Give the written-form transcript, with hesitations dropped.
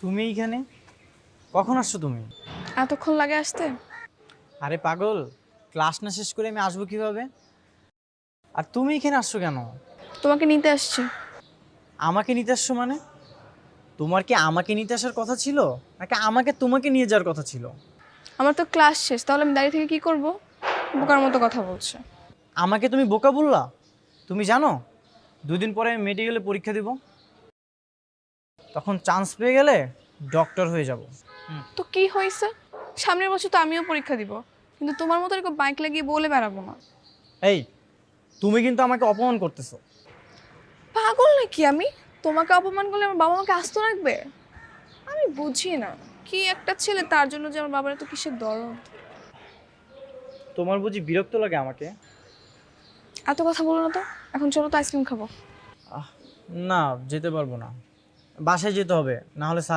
তুমি এখানে কখন আসছো তুমি? এতক্ষণ লাগে আসতে? আরে পাগল, ক্লাস না শেষ করে আমি আসবো কিভাবে? আর তুমি এখানে আসছো কেন? তোমাকে নিতে আসছি। আমাকে নিতে আসছো মানে? তোমার কি আমাকে নিতে আসার কথা ছিল, নাকি আমাকে তোমাকে নিয়ে যাওয়ার কথা ছিল? আমার তো ক্লাস শেষ, তাহলে আমি দাঁড়িয়ে থেকে কি করব? বোকার মতো কথা বলছে। আমাকে তুমি বোকা বললা? তুমি জানো 2 দিন পরে আমি মেডিকেলে পরীক্ষা দিব, তখন চান্স পেয়ে গেলে ডক্টর হয়ে যাব। তো কি হয়েছে? সামনের বছর তো আমিও পরীক্ষা দিব, কিন্তু তোমার মতো এরকম বাইক লাগিয়ে বলে বেড়াবো না। এই, তুমি কিন্তু আমাকে অপমান করতেছো। পাগল নাকি আমি? তোমাকে অপমান করলে আমার বাবা মাকে আস্ত রাখবে? আমি বুঝি না, কি একটা ছেলে তার জন্য যে আমার বাবার এত কিসের দরদ। তোমার বুঝি বিরক্ত লাগে আমাকে? এত কথা বলো না তো। এখন চলো তো আইসক্রিম খাবো। আহ, না, যেতে পারবো না, বাসায় যেতে হবে, না হলে স্যার